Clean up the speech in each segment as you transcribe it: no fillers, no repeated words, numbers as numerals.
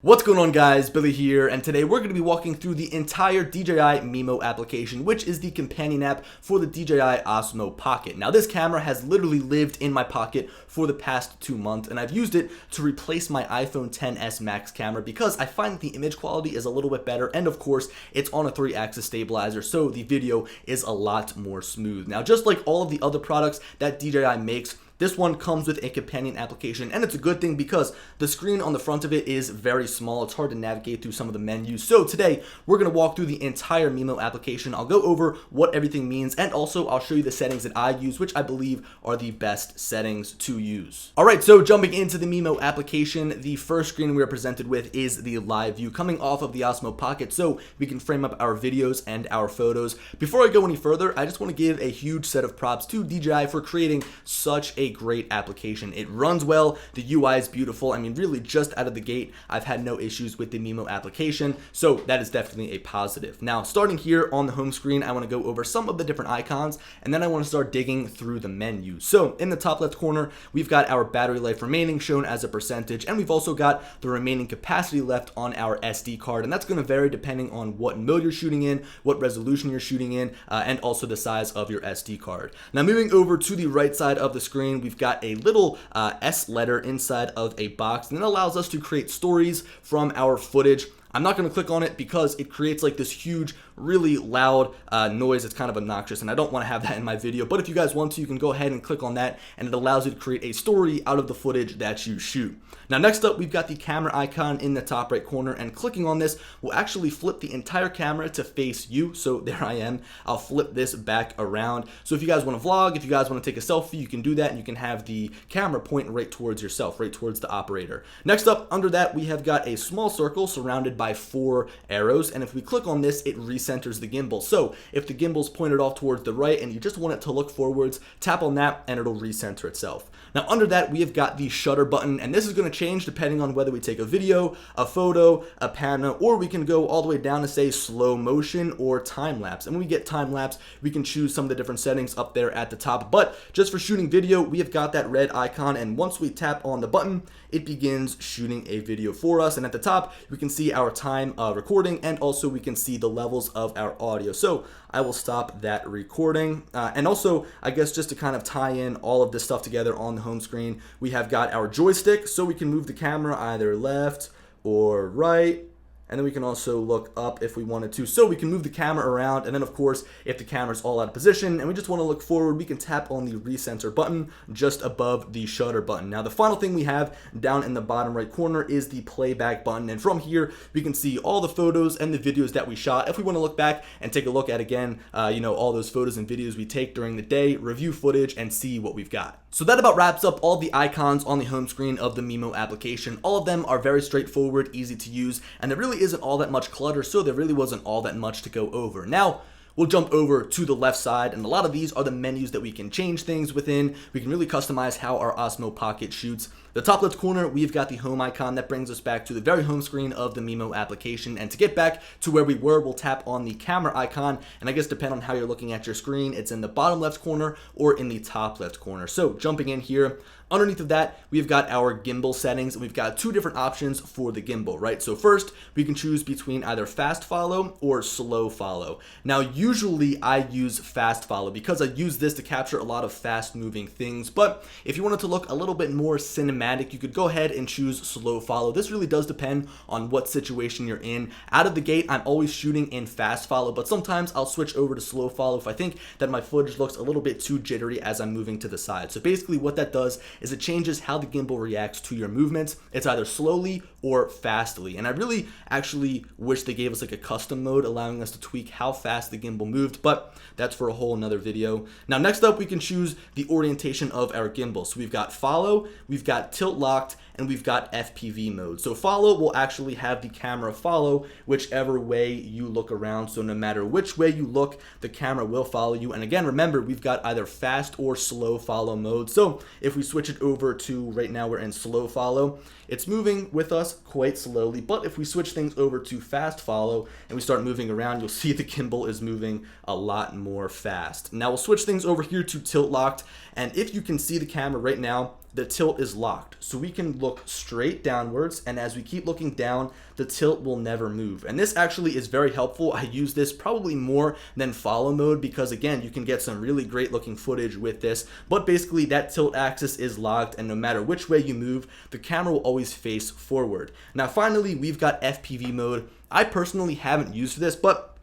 What's going on, guys? Billy here, and today we're going to be walking through the entire DJI Mimo application, which is the companion app for the DJI Osmo Pocket. Now, this camera has literally lived in my pocket for the past 2 months, and I've used it to replace my iPhone XS Max camera because I find that the image quality is a little bit better, and of course, it's on a 3-axis stabilizer, so the video is a lot more smooth. Now, just like all of the other products that DJI makes, this one comes with a companion application, and it's a good thing because the screen on the front of it is very small. It's hard to navigate through some of the menus. So today, we're going to walk through the entire Mimo application. I'll go over what everything means, and also I'll show you the settings that I use, which I believe are the best settings to use. Alright, so jumping into the Mimo application, the first screen we are presented with is the live view coming off of the Osmo Pocket, so we can frame up our videos and our photos. Before I go any further, I just want to give a huge set of props to DJI for creating such a great application. It runs well, the UI is beautiful. I mean, really just out of the gate, I've had no issues with the Mimo application, so that is definitely a positive. Now, starting here on the home screen, I want to go over some of the different icons, and then I want to start digging through the menu. So in the top left corner, we've got our battery life remaining shown as a percentage, and we've also got the remaining capacity left on our SD card, and that's going to vary depending on what mode you're shooting in, what resolution you're shooting in, and also the size of your SD card. Now, moving over to the right side of the screen, we've got a little S letter inside of a box, and it allows us to create stories from our footage. I'm not going to click on it because it creates like this huge, really loud noise. It's kind of obnoxious, and I don't want to have that in my video. But if you guys want to, you can go ahead and click on that, and it allows you to create a story out of the footage that you shoot. Now, next up, we've got the camera icon in the top right corner, and clicking on this will actually flip the entire camera to face you. So there I am. I'll flip this back around. So if you guys want to vlog, if you guys want to take a selfie, you can do that, and you can have the camera point right towards yourself, right towards the operator. Next up, under that, we have got a small circle surrounded by 4 arrows, and if we click on this, it recenters the gimbal. So if the gimbal's pointed off towards the right and you just want it to look forwards, tap on that and it'll recenter itself. Now, under that, we have got the shutter button, and this is going to change depending on whether we take a video, a photo, a panel, or we can go all the way down to say slow motion or time lapse. And when we get time lapse, we can choose some of the different settings up there at the top. But just for shooting video, we have got that red icon, and once we tap on the button, it begins shooting a video for us. And at the top, we can see our time recording, and also we can see the levels of our audio. So I will stop that recording. And also, I guess just to kind of tie in all of this stuff together on the home screen, we have got our joystick, so we can move the camera either left or right. And then we can also look up if we wanted to. So we can move the camera around, and then of course, if the camera's all out of position and we just want to look forward, we can tap on the recenter button just above the shutter button. Now, the final thing we have down in the bottom right corner is the playback button, and from here, we can see all the photos and the videos that we shot. If we want to look back and take a look at again, all those photos and videos we take during the day, review footage, and see what we've got. So that about wraps up all the icons on the home screen of the Mimo application. All of them are very straightforward, easy to use, and there really isn't all that much clutter, so there really wasn't all that much to go over. Now, we'll jump over to the left side, and a lot of these are the menus that we can change things within. We can really customize how our Osmo Pocket shoots. The top left corner, we've got the home icon that brings us back to the very home screen of the Mimo application. And to get back to where we were, we'll tap on the camera icon. And I guess depending on how you're looking at your screen, it's in the bottom left corner or in the top left corner. So jumping in here, underneath of that, we've got our gimbal settings, and we've got 2 different options for the gimbal, right? So first, we can choose between either fast follow or slow follow. Now, usually I use fast follow because I use this to capture a lot of fast moving things. But if you wanted to look a little bit more cinematic, you could go ahead and choose slow follow. This really does depend on what situation you're in. Out of the gate, I'm always shooting in fast follow, but sometimes I'll switch over to slow follow if I think that my footage looks a little bit too jittery as I'm moving to the side. So basically what that does is it changes how the gimbal reacts to your movements. It's either slowly or fastly. And I really actually wish they gave us like a custom mode allowing us to tweak how fast the gimbal moved, but that's for a whole nother video. Now, next up, we can choose the orientation of our gimbal. So we've got follow, we've got tilt locked, and we've got FPV mode. So follow will actually have the camera follow whichever way you look around. So no matter which way you look, the camera will follow you. And again, remember, we've got either fast or slow follow mode. So if we switch it over to, right now we're in slow follow, it's moving with us quite slowly. But if we switch things over to fast follow and we start moving around, you'll see the gimbal is moving a lot more fast. Now we'll switch things over here to tilt locked. And if you can see the camera right now, the tilt is locked. So we can look straight downwards, and as we keep looking down, the tilt will never move. And this actually is very helpful. I use this probably more than follow mode because, again, you can get some really great looking footage with this. But basically, that tilt axis is locked, and no matter which way you move, the camera will always face forward. Now, finally, we've got FPV mode. I personally haven't used this, but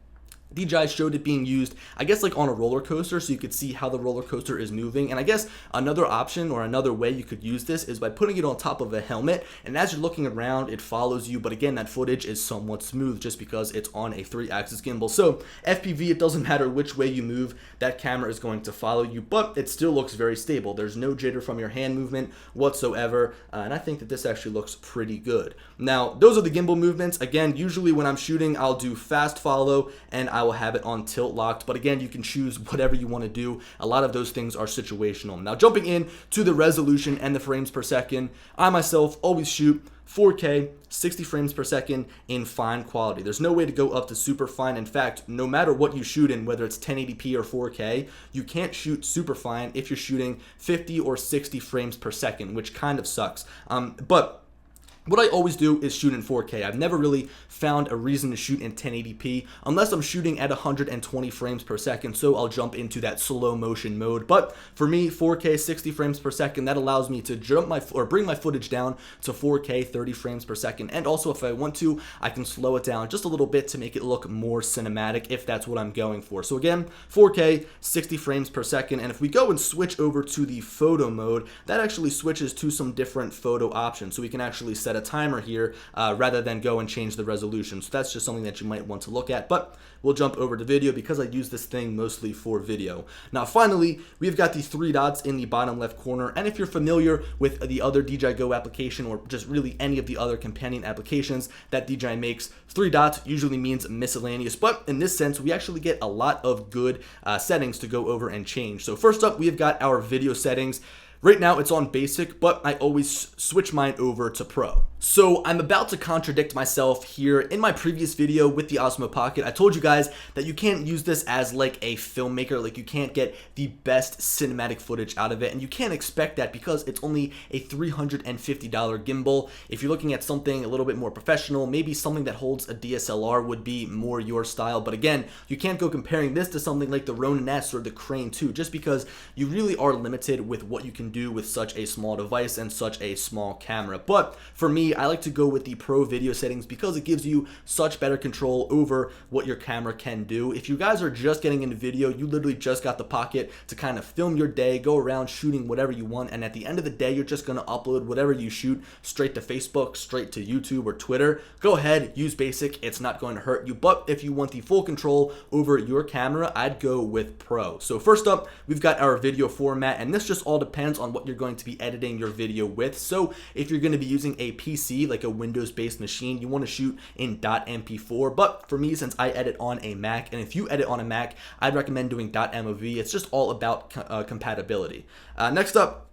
DJI showed it being used, I guess, like on a roller coaster, so you could see how the roller coaster is moving. And I guess another option or another way you could use this is by putting it on top of a helmet, and as you're looking around, it follows you. But again, that footage is somewhat smooth just because it's on a 3-axis gimbal. So FPV, it doesn't matter which way you move, that camera is going to follow you, but it still looks very stable. There's no jitter from your hand movement whatsoever, and I think that this actually looks pretty good. Now, those are the gimbal movements. Again, usually when I'm shooting, I'll do fast follow, and I will have it on tilt locked, but again, you can choose whatever you want to do. A lot of those things are situational. Now, jumping in to the resolution and the frames per second, I myself always shoot 4K 60 frames per second in fine quality. There's no way to go up to super fine. In fact, no matter what you shoot in, whether it's 1080p or 4K, you can't shoot super fine if you're shooting 50 or 60 frames per second, which kind of sucks. But what I always do is shoot in 4K. I've never really found a reason to shoot in 1080p unless I'm shooting at 120 frames per second, so I'll jump into that slow motion mode. But for me, 4K 60 frames per second, that allows me to bring my footage down to 4K 30 frames per second. And also, if I want to, I can slow it down just a little bit to make it look more cinematic if that's what I'm going for. So again, 4K 60 frames per second. And if we go and switch over to the photo mode, that actually switches to some different photo options. So we can actually set a timer here rather than go and change the resolution. So that's just something that you might want to look at, but we'll jump over to video because I use this thing mostly for video. Now, finally, we've got the 3 dots in the bottom left corner, and if you're familiar with the other DJI Go application or just really any of the other companion applications that DJI makes, 3 dots usually means miscellaneous, but in this sense, we actually get a lot of good settings to go over and change. So first up, we've got our video settings. Right now it's on basic, but I always switch mine over to pro. So I'm about to contradict myself here. In my previous video with the Osmo Pocket, I told you guys that you can't use this as like a filmmaker, like you can't get the best cinematic footage out of it, and you can't expect that because it's only a $350 gimbal. If you're looking at something a little bit more professional, maybe something that holds a DSLR would be more your style, but again, you can't go comparing this to something like the Ronin S or the Crane 2 just because you really are limited with what you can do with such a small device and such a small camera. But for me, I like to go with the pro video settings because it gives you such better control over what your camera can do. If you guys are just getting into video, you literally just got the Pocket to kind of film your day, go around shooting whatever you want, and at the end of the day, you're just going to upload whatever you shoot straight to Facebook, straight to YouTube or Twitter. Go ahead, use basic, it's not going to hurt you. But if you want the full control over your camera, I'd go with pro. So first up, we've got our video format, and this just all depends on what you're going to be editing your video with. So if you're going to be using a PC, like a Windows-based machine, you want to shoot in .mp4, but for me, since I edit on a Mac, and if you edit on a Mac, I'd recommend doing .mov. It's just all about compatibility. Next up,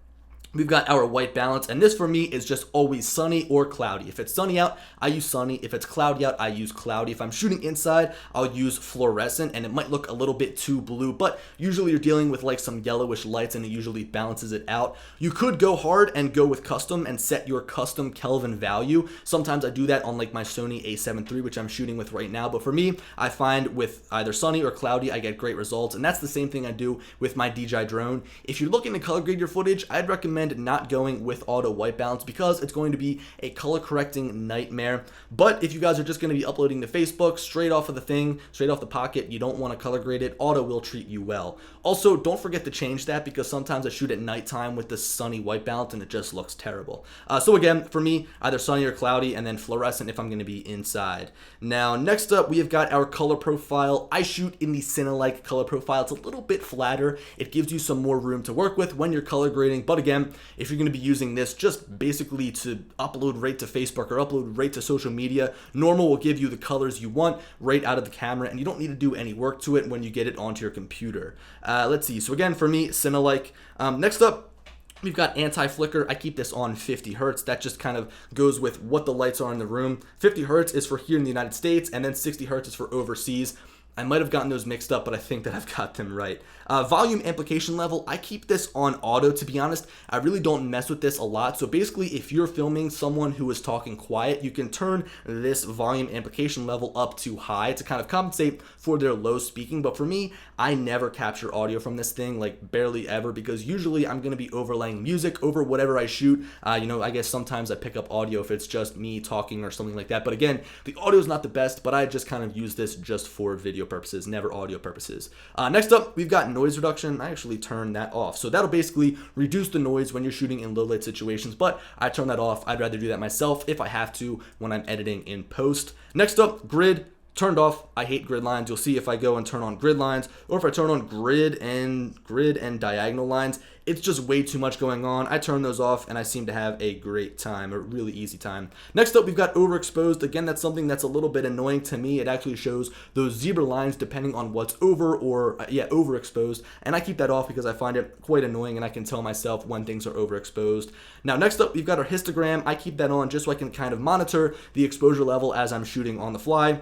we've got our white balance, and this for me is just always sunny or cloudy. If it's sunny out, I use sunny. If it's cloudy out, I use cloudy. If I'm shooting inside, I'll use fluorescent, and it might look a little bit too blue, but usually you're dealing with like some yellowish lights, and it usually balances it out. You could go hard and go with custom and set your custom Kelvin value. Sometimes I do that on like my Sony a7 III, which I'm shooting with right now, but for me, I find with either sunny or cloudy, I get great results, and that's the same thing I do with my DJI drone. If you're looking to color grade your footage, I'd recommend not going with auto white balance because it's going to be a color correcting nightmare. But if you guys are just going to be uploading to Facebook straight off of the thing, straight off the Pocket, you don't want to color grade it, auto will treat you well. Also, don't forget to change that because sometimes I shoot at nighttime with the sunny white balance and it just looks terrible. So again, for me, either sunny or cloudy, and then fluorescent if I'm going to be inside. Now, next up, we have got our color profile. I shoot in the Cine-like color profile. It's a little bit flatter. It gives you some more room to work with when you're color grading, but again, if you're going to be using this just basically to upload right to Facebook or upload right to social media, normal will give you the colors you want right out of the camera, and you don't need to do any work to it when you get it onto your computer. Let's see. So again, for me, Cine-like. Next up, we've got anti-flicker. I keep this on 50 hertz. That just kind of goes with what the lights are in the room. 50 hertz is for here in the United States, and then 60 hertz is for overseas. I might have gotten those mixed up, but I think that I've got them right. Volume amplification level, I keep this on auto, to be honest. I really don't mess with this a lot. So basically, if you're filming someone who is talking quiet, you can turn this volume amplification level up to high to kind of compensate for their low speaking. But for me, I never capture audio from this thing, like barely ever, because usually I'm going to be overlaying music over whatever I shoot. You know, I guess sometimes I pick up audio if it's just me talking or something like that. But again, the audio is not the best, but I just kind of use this just for video purposes, never audio purposes. Next up, we've got noise reduction. I actually turn that off. So that'll basically reduce the noise when you're shooting in low light situations, but I turn that off. I'd rather do that myself if I have to when I'm editing in post. Next up, grid. Turned off. I hate grid lines. You'll see if I go and turn on grid lines, or if I turn on grid and diagonal lines, it's just way too much going on. I turn those off and I seem to have a great time, a really easy time. Next up, we've got overexposed. Again, that's something that's a little bit annoying to me. It actually shows those zebra lines depending on what's over or overexposed, and I keep that off because I find it quite annoying and I can tell myself when things are overexposed. Now, next up, we've got our histogram. I keep that on just so I can kind of monitor the exposure level as I'm shooting on the fly.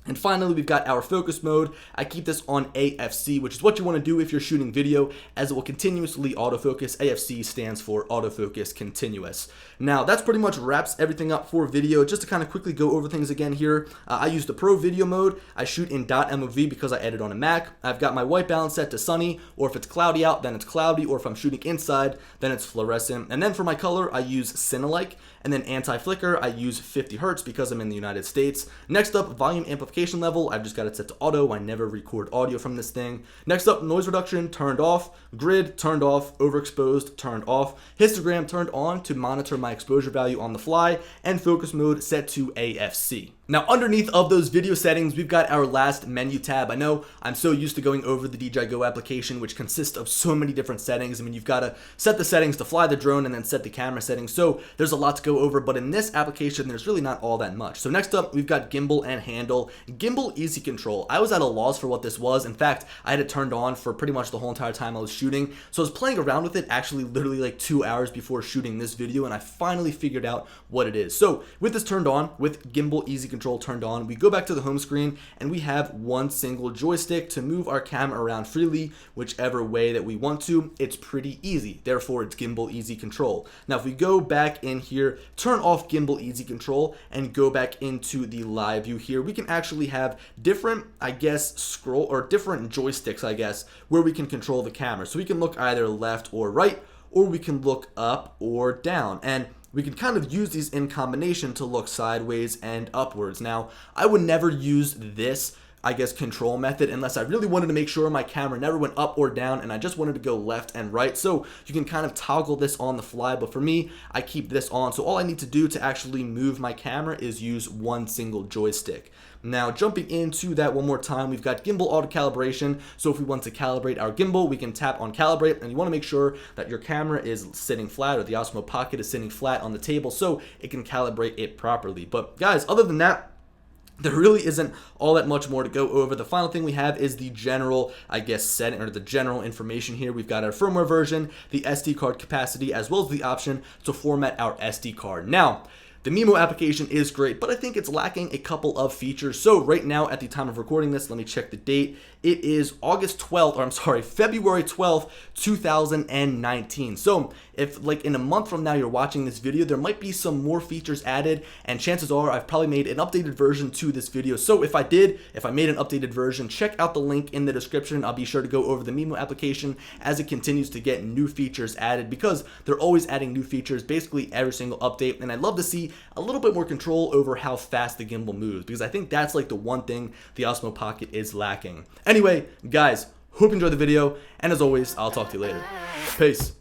And finally, we've got our focus mode. I keep this on AFC, which is what you want to do if you're shooting video, as it will continuously autofocus. AFC stands for autofocus continuous. Now, that's pretty much wraps everything up for video. Just to kind of quickly go over things again here, I use the Pro Video mode. I shoot in .mov because I edit on a Mac. I've got my white balance set to sunny, or if it's cloudy out, then it's cloudy, or if I'm shooting inside, then it's fluorescent. And then for my color, I use Cinelike, and then anti-flicker, I use 50 Hertz because I'm in the United States. Next up, volume amplification level, I've just got it set to auto. I never record audio from this thing. Next up, noise reduction turned off, grid turned off, overexposed turned off, histogram turned on to monitor my exposure value on the fly, and focus mode set to AFC. Now, underneath of those video settings, we've got our last menu tab. I know I'm so used to going over the DJI Go application, which consists of so many different settings. I mean, you've got to set the settings to fly the drone and then set the camera settings. So there's a lot to go over, but in this application, there's really not all that much. So next up, we've got gimbal and handle. Gimbal easy control. I was at a loss for what this was. In fact, I had it turned on for pretty much the whole entire time I was shooting. So I was playing around with it actually literally like 2 hours before shooting this video, and I finally figured out what it is. So with this turned on, with gimbal easy control turned on, we go back to the home screen and we have one single joystick to move our camera around freely, whichever way that we want to. It's pretty easy. Therefore, it's gimbal easy control. Now, if we go back in here, turn off gimbal easy control and go back into the live view here, we can actually have different, I guess, different joysticks, I guess, where we can control the camera. So we can look either left or right, or we can look up or down. And we can kind of use these in combination to look sideways and upwards. Now, I would never use this, I guess, control method unless I really wanted to make sure my camera never went up or down and I just wanted to go left and right. So you can kind of toggle this on the fly, but for me, I keep this on. So all I need to do to actually move my camera is use one single joystick. Now, jumping into that one more time, we've got gimbal auto calibration. So if we want to calibrate our gimbal, we can tap on calibrate, and you want to make sure that your camera is sitting flat, or the Osmo Pocket is sitting flat on the table so it can calibrate it properly. But guys, other than that, there really isn't all that much more to go over. The final thing we have is the general, I guess, setting, or the general information here. We've got our firmware version, the SD card capacity, as well as the option to format our SD card. Now, the Mimo application is great, but I think it's lacking a couple of features. So right now, at the time of recording this, let me check the date. It is February 12th, 2019. So if like in a month from now you're watching this video, there might be some more features added, and chances are I've probably made an updated version to this video. So if I made an updated version, check out the link in the description. I'll be sure to go over the Mimo application as it continues to get new features added, because they're always adding new features basically every single update, and I'd love to see a little bit more control over how fast the gimbal moves, because I think that's like the one thing the Osmo Pocket is lacking. Anyway, guys, hope you enjoyed the video, and as always, I'll talk to you later. Peace.